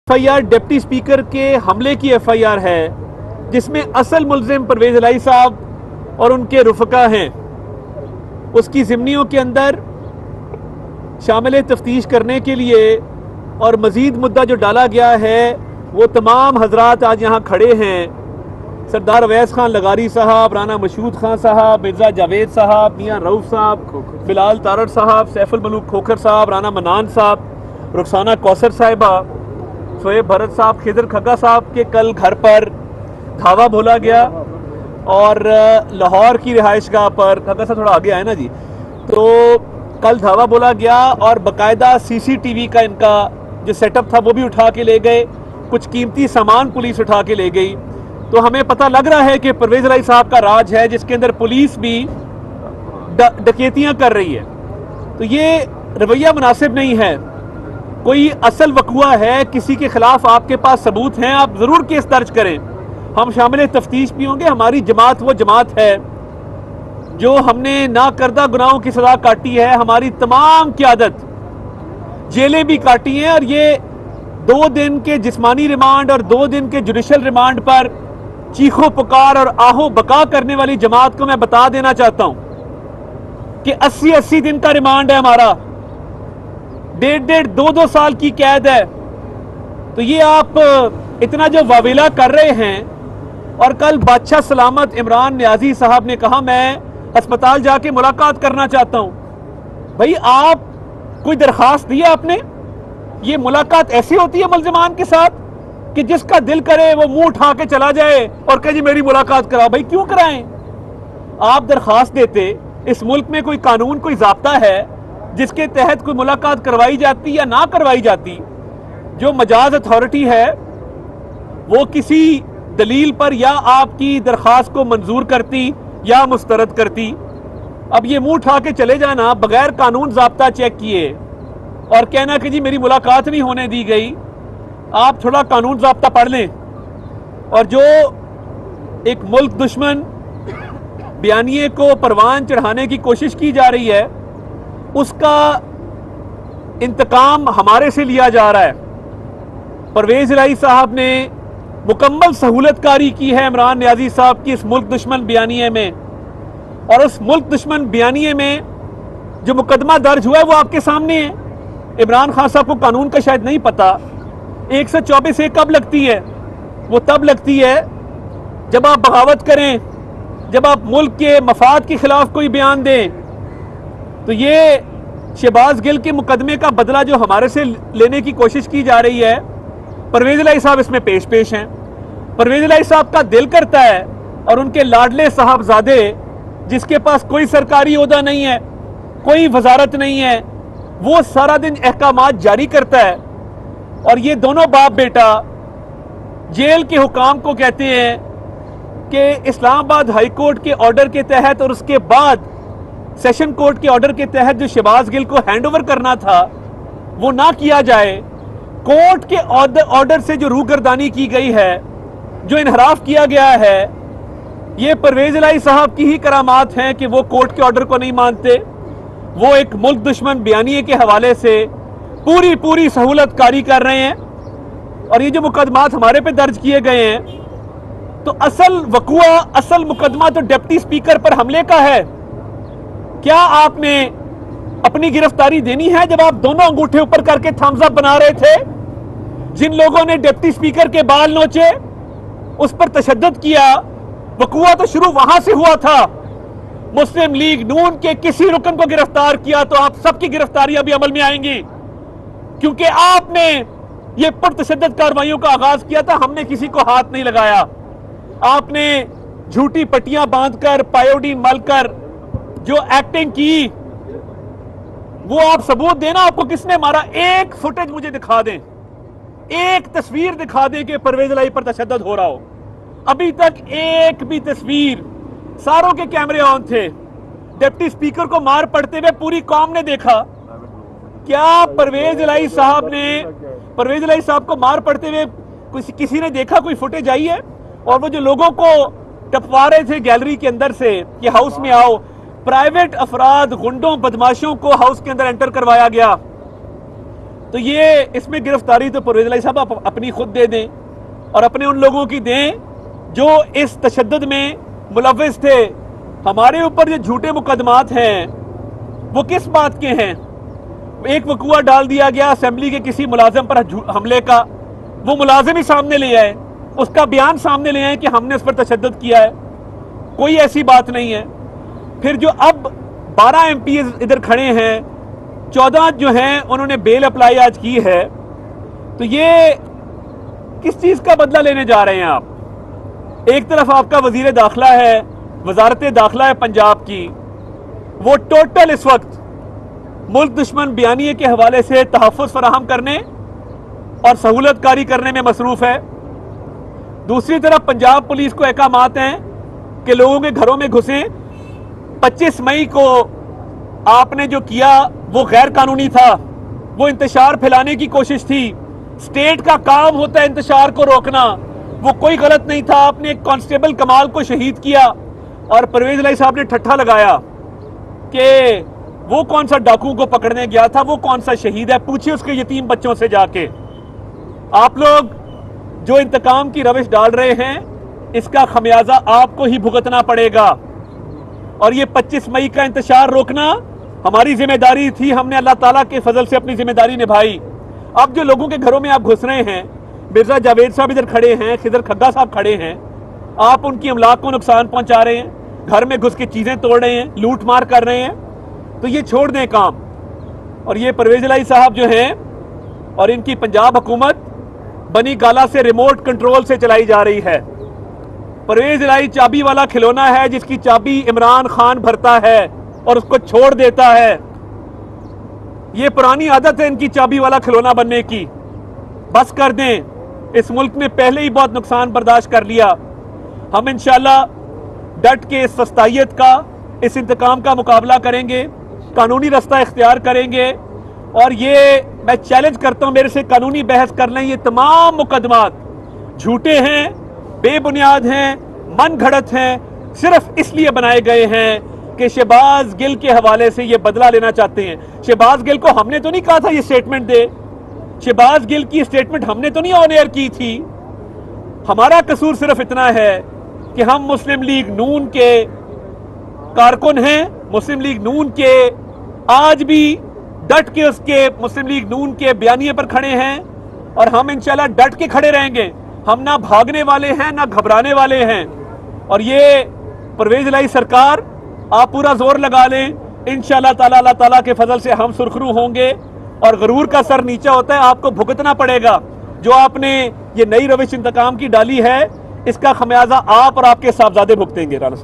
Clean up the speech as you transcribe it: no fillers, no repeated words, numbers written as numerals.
FIR deputy speaker کے حملے کی FIR ہے جس میں اصل ملزم پرویز الہی صاحب اور ان کے رفقا ہیں. اس کی ضمنیوں کے اندر شامل تفتیش کرنے کے لیے اور مزید مدعا جو ڈالا گیا ہے وہ تمام حضرات آج یہاں کھڑے ہیں. سردار اویس خان لغاری صاحب، رانا مشہود خان صاحب، مرزا جاوید صاحب، میاں رؤف صاحب، بلال تارڑ صاحب، سیف الملوک کھوکھر صاحب، رانا منان صاحب، رخسانہ کوثر صاحبہ، شعیب بھرت صاحب، خضر کھگا صاحب کے کل گھر پر دھاوا بولا گیا اور لاہور کی رہائش گاہ پر، کھگا صاحب تھوڑا آگے آئے نا جی، تو کل دھاوا بولا گیا اور باقاعدہ CCTV کا ان کا جو سیٹ اپ تھا وہ بھی اٹھا کے لے گئے، کچھ قیمتی سامان پولیس اٹھا کے لے گئی. تو ہمیں پتہ لگ رہا ہے کہ پرویز الہی صاحب کا راج ہے جس کے اندر پولیس بھی ڈکیتیاں کر رہی ہے. تو یہ رویہ مناسب نہیں ہے. کوئی اصل وقوع ہے، کسی کے خلاف آپ کے پاس ثبوت ہیں، آپ ضرور کیس درج کریں. ہم شامل تفتیش بھی ہوں گے. ہماری جماعت وہ جماعت ہے جو ہم نے ناکردہ گناہوں کی سزا کاٹی ہے. ہماری تمام قیادت جیلیں بھی کاٹی ہیں اور یہ 2 دن کے جسمانی ریمانڈ اور 2 دن کے جوڈیشل ریمانڈ پر چیخو پکار اور آہو بکا کرنے والی جماعت کو میں بتا دینا چاہتا ہوں کہ 80 دن کا ریمانڈ ہے ہمارا، 1.5-2 سال کی قید ہے. تو یہ آپ اتنا جو واویلا کر رہے ہیں. اور کل بادشاہ سلامت عمران نیازی صاحب نے کہا میں ہسپتال جا کے ملاقات کرنا چاہتا ہوں. بھائی آپ کوئی درخواست دی ہے آپ نے؟ یہ ملاقات ایسی ہوتی ہے ملزمان کے ساتھ کہ جس کا دل کرے وہ منہ اٹھا کے چلا جائے اور کہ جی میری ملاقات کراؤ. بھائی کیوں کرائیں؟ آپ درخواست دیتے. اس ملک میں کوئی قانون، کوئی ضابطہ ہے جس کے تحت کوئی ملاقات کروائی جاتی یا نہ کروائی جاتی. جو مجاز اتھارٹی ہے وہ کسی دلیل پر یا آپ کی درخواست کو منظور کرتی یا مسترد کرتی. اب یہ منہ اٹھا کے چلے جانا بغیر قانون ضابطہ چیک کیے اور کہنا کہ جی میری ملاقات نہیں ہونے دی گئی. آپ تھوڑا قانون ضابطہ پڑھ لیں. اور جو ایک ملک دشمن بیانیے کو پروان چڑھانے کی کوشش کی جا رہی ہے اس کا انتقام ہمارے سے لیا جا رہا ہے. پرویز الہی صاحب نے مکمل سہولت کاری کی ہے عمران نیازی صاحب کی اس ملک دشمن بیانیے میں. اور اس ملک دشمن بیانیے میں جو مقدمہ درج ہوا ہے وہ آپ کے سامنے ہے. عمران خان صاحب کو قانون کا شاید نہیں پتا. 124 کب لگتی ہے؟ وہ تب لگتی ہے جب آپ بغاوت کریں، جب آپ ملک کے مفاد کے خلاف کوئی بیان دیں. تو یہ شہباز گل کے مقدمے کا بدلہ جو ہمارے سے لینے کی کوشش کی جا رہی ہے، پرویز الہی صاحب اس میں پیش ہیں. پرویز الہی صاحب کا دل کرتا ہے اور ان کے لاڈلے صاحبزادے جس کے پاس کوئی سرکاری عہدہ نہیں ہے، کوئی وزارت نہیں ہے، وہ سارا دن احکامات جاری کرتا ہے. اور یہ دونوں باپ بیٹا جیل کے حکام کو کہتے ہیں کہ اسلام آباد ہائی کورٹ کے آرڈر کے تحت اور اس کے بعد سیشن کورٹ کے آرڈر کے تحت جو شہباز گل کو ہینڈ اوور کرنا تھا وہ نہ کیا جائے. کورٹ کے آرڈر سے جو روگردانی کی گئی ہے، جو انحراف کیا گیا ہے، یہ پرویز الہی صاحب کی ہی کرامات ہیں کہ وہ کورٹ کے آرڈر کو نہیں مانتے. وہ ایک ملک دشمن بیانیے کے حوالے سے پوری سہولت کاری کر رہے ہیں. اور یہ جو مقدمات ہمارے پہ درج کیے گئے ہیں تو اصل وقوع، اصل مقدمہ تو ڈپٹی سپیکر پر حملے کا ہے. کیا آپ نے اپنی گرفتاری دینی ہے جب آپ دونوں انگوٹھے اوپر کر کے تھمز اپ بنا رہے تھے؟ جن لوگوں نے ڈپٹی سپیکر کے بال نوچے، اس پر تشدد کیا، وقوع تو شروع وہاں سے ہوا تھا. مسلم لیگ نون کے کسی رکن کو گرفتار کیا تو آپ سب کی گرفتاریاں بھی عمل میں آئیں گی، کیونکہ آپ نے یہ پرتشدد کارروائیوں کا آغاز کیا تھا. ہم نے کسی کو ہاتھ نہیں لگایا. آپ نے جھوٹی پٹیاں باندھ کر، پائیوڈین مل کر جو ایکٹنگ کی وہ آپ ثبوت دینا آپ کو کس نے مارا. ایک فوٹیج مجھے دکھا دیں، ایک تصویر دکھا دیں کہ پرویز الہی پر تشدد ہو رہا ہو. ابھی تک ایک بھی تصویر. ساروں کے کیمرے آن تھے. ڈپٹی سپیکر کو مار پڑتے ہوئے پوری قوم نے دیکھا. کیا پرویز الہی صاحب کو مار پڑتے ہوئے کسی نے دیکھا؟ کوئی فوٹیج آئی ہے؟ اور وہ جو لوگوں کو ٹپوا رہے تھے گیلری کے اندر سے کہ ہاؤس میں آؤ، پرائیویٹ افراد، غنڈوں، بدماشوں کو ہاؤس کے اندر انٹر کروایا گیا. تو یہ اس میں گرفتاری تو پرویز الہی صاحب اپنی خود دے دیں اور اپنے ان لوگوں کی دیں جو اس تشدد میں ملوث تھے. ہمارے اوپر جو جھوٹے مقدمات ہیں وہ کس بات کے ہیں؟ ایک وقوع ڈال دیا گیا اسمبلی کے کسی ملازم پر حملے کا، وہ ملازم ہی سامنے لے آئے، اس کا بیان سامنے لے آئے کہ ہم نے اس پر تشدد کیا ہے. کوئی ایسی بات نہیں ہے. پھر جو اب 12 ایم پی ادھر کھڑے ہیں، 14 جو ہیں انہوں نے بیل اپلائی آج کی ہے، تو یہ کس چیز کا بدلہ لینے جا رہے ہیں آپ؟ ایک طرف آپ کا وزیر داخلہ ہے، وزارت داخلہ ہے پنجاب کی، وہ ٹوٹل اس وقت ملک دشمن بیانیے کے حوالے سے تحفظ فراہم کرنے اور سہولت کاری کرنے میں مصروف ہے. دوسری طرف پنجاب پولیس کو احکامات ہیں کہ لوگوں کے گھروں میں گھسیں. 25 مئی کو آپ نے جو کیا وہ غیر قانونی تھا، وہ انتشار پھیلانے کی کوشش تھی. اسٹیٹ کا کام ہوتا ہے انتشار کو روکنا، وہ کوئی غلط نہیں تھا. آپ نے ایک کانسٹیبل کمال کو شہید کیا اور پرویز الہی صاحب نے ٹھٹھا لگایا کہ وہ کون سا ڈاکو کو پکڑنے گیا تھا، وہ کون سا شہید ہے، پوچھیں اس کے یتیم بچوں سے جا کے. آپ لوگ جو انتقام کی روش ڈال رہے ہیں اس کا خمیازہ آپ کو ہی بھگتنا پڑے گا. اور یہ 25 مئی کا انتشار روکنا ہماری ذمہ داری تھی، ہم نے اللہ تعالیٰ کے فضل سے اپنی ذمہ داری نبھائی. اب جو لوگوں کے گھروں میں آپ گھس رہے ہیں، مرزا جاوید صاحب ادھر کھڑے ہیں، خضر کھگا صاحب کھڑے ہیں، آپ ان کی املاک کو نقصان پہنچا رہے ہیں، گھر میں گھس کے چیزیں توڑ رہے ہیں، لوٹ مار کر رہے ہیں. تو یہ چھوڑ دیں کام. اور یہ پرویز الہی صاحب جو ہیں اور ان کی پنجاب حکومت بنی گالا سے ریموٹ کنٹرول سے چلائی جا رہی ہے. پرویز الہی چابی والا کھلونا ہے جس کی چابی عمران خان بھرتا ہے اور اس کو چھوڑ دیتا ہے. یہ پرانی عادت ہے ان کی چابی والا کھلونا بننے کی. بس کر دیں، اس ملک نے پہلے ہی بہت نقصان برداشت کر لیا. ہم انشاءاللہ ڈٹ کے اس فسطائیت کا، اس انتقام کا مقابلہ کریں گے، قانونی رستہ اختیار کریں گے. اور یہ میں چیلنج کرتا ہوں میرے سے قانونی بحث کر لیں. یہ تمام مقدمات جھوٹے ہیں، بے بنیاد ہیں، من گھڑت ہیں، صرف اس لیے بنائے گئے ہیں کہ شہباز گل کے حوالے سے یہ بدلہ لینا چاہتے ہیں. شہباز گل کو ہم نے تو نہیں کہا تھا یہ سٹیٹمنٹ دے، شہباز گل کی سٹیٹمنٹ ہم نے تو نہیں آن ایئر کی تھی. ہمارا قصور صرف اتنا ہے کہ ہم مسلم لیگ نون کے کارکن ہیں، مسلم لیگ نون کے آج بھی ڈٹ کے اس کے مسلم لیگ نون کے بیانیے پر کھڑے ہیں اور ہم انشاءاللہ ڈٹ کے کھڑے رہیں گے. ہم نہ بھاگنے والے ہیں نہ گھبرانے والے ہیں. اور یہ پرویز الہی سرکار آپ پورا زور لگا لیں، انشاءاللہ تعالیٰ اللہ تعالیٰ کے فضل سے ہم سرخرو ہوں گے. اور غرور کا سر نیچا ہوتا ہے، آپ کو بھگتنا پڑے گا. جو آپ نے یہ نئی روش انتقام کی ڈالی ہے اس کا خمیازہ آپ اور آپ کے صاحبزادے بھگتیں گے.